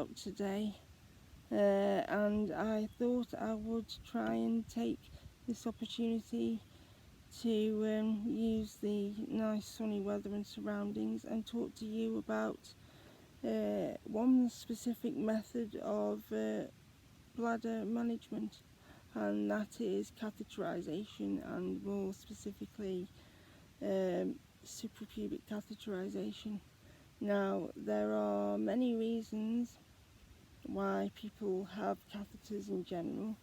about today, and I thought I would try and take this opportunity to use the nice sunny weather and surroundings and talk to you about one specific method of bladder management, and that is catheterization, and more specifically suprapubic catheterization. Now, there are many reasons why people have catheters in general.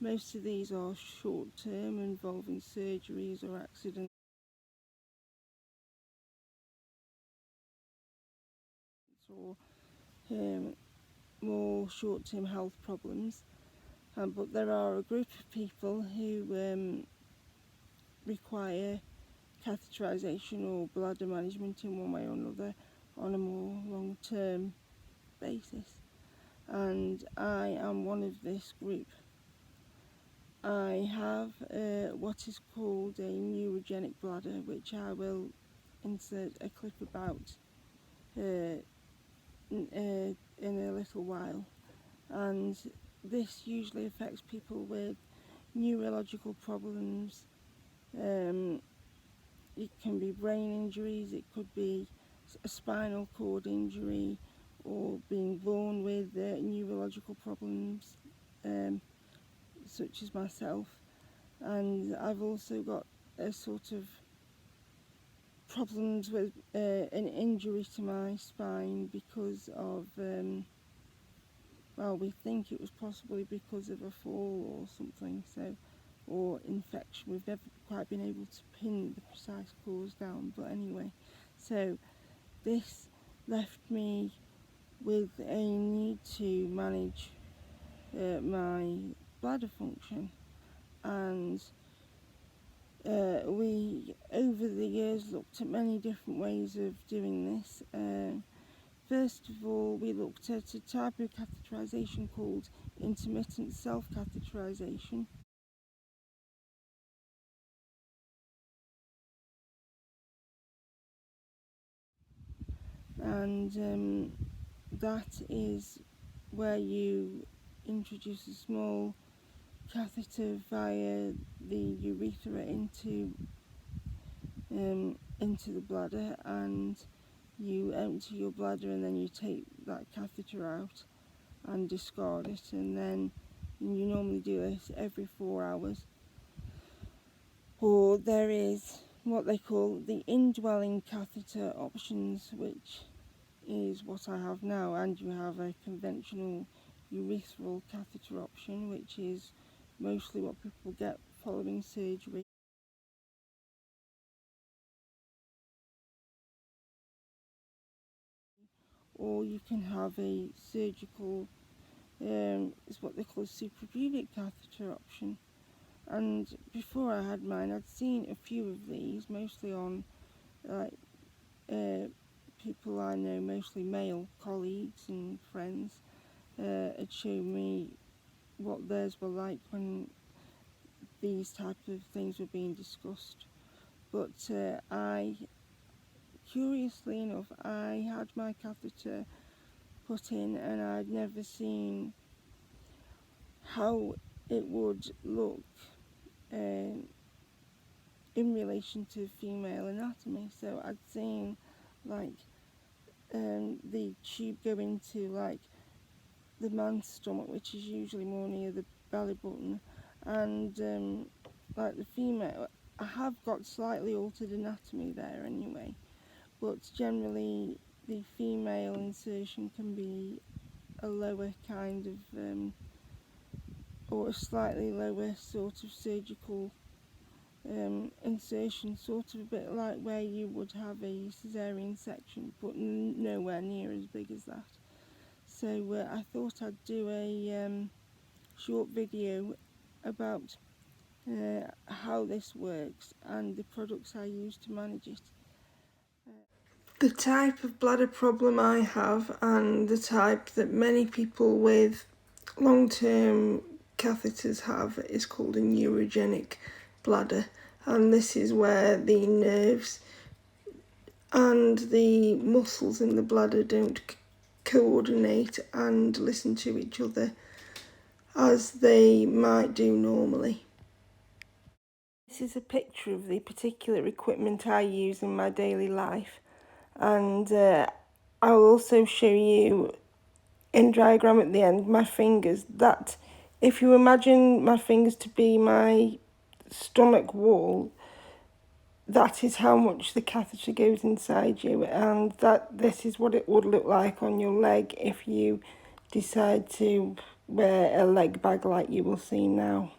Most of these are short-term, involving surgeries or accidents, or more short-term health problems. But there are a group of people who require catheterization or bladder management in one way or another on a more long-term basis, and I am one of this group. I have what is called a neurogenic bladder, which I will insert a clip about in a little while, and this usually affects people with neurological problems. It can be brain injuries, it could be a spinal cord injury, or being born with neurological problems, such as myself. And I've also got a sort of problems with an injury to my spine because of, well, we think it was possibly because of a fall or something, so, or infection. We've never quite been able to pin the precise cause down, but anyway. So this left me with a need to manage my bladder function, and we over the years looked at many different ways of doing this. First of all, we looked at a type of catheterization called Intermittent Self-Catheterization. And that is where you introduce a small catheter via the urethra into the bladder, and you empty your bladder, and then you take that catheter out and discard it, and then you normally do this every 4 hours. Or there is what they call the indwelling catheter options, which is what I have now, and you have a conventional urethral catheter option, which is mostly what people get following surgery. Or you can have a surgical, it's what they call suprapubic catheter option. And before I had mine, I'd seen a few of these, mostly on like people I know, mostly male colleagues and friends, had shown me what theirs were like when these type of things were being discussed. But curiously enough, I had my catheter put in, and I'd never seen how it would look in relation to female anatomy. So I'd seen like the tube go into like the man's stomach, which is usually more near the belly button, and like the female, I have got slightly altered anatomy there anyway, but generally the female insertion can be a lower kind of or a slightly lower sort of surgical insertion, sort of a bit like where you would have a caesarean section, but nowhere near as big as that. So I thought I'd do a short video about how this works and the products I use to manage it. The type of bladder problem I have, and the type that many people with long-term catheters have, is called a neurogenic bladder, and this is where the nerves and the muscles in the bladder don't coordinate and listen to each other as they might do normally. This is a picture of the particular equipment I use in my daily life, and I'll also show you in diagram at the end my fingers. That if you imagine my fingers to be my stomach wall, that is how much the catheter goes inside you, and that this is what it would look like on your leg if you decide to wear a leg bag like you will see now.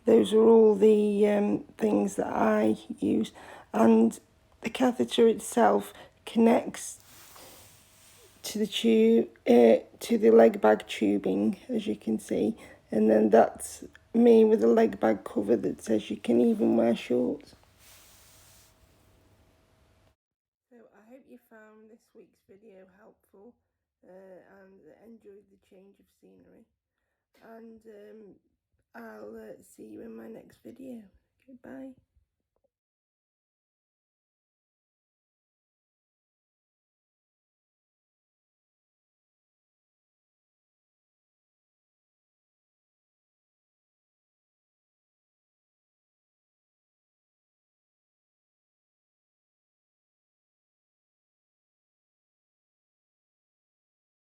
Those are all the things that I use, and the catheter itself connects to the tube, to the leg bag tubing, as you can see, and then that's me with a leg bag cover that says you can even wear shorts. So I hope you found this week's video helpful and enjoyed the change of scenery, and I'll see you in my next video. Goodbye.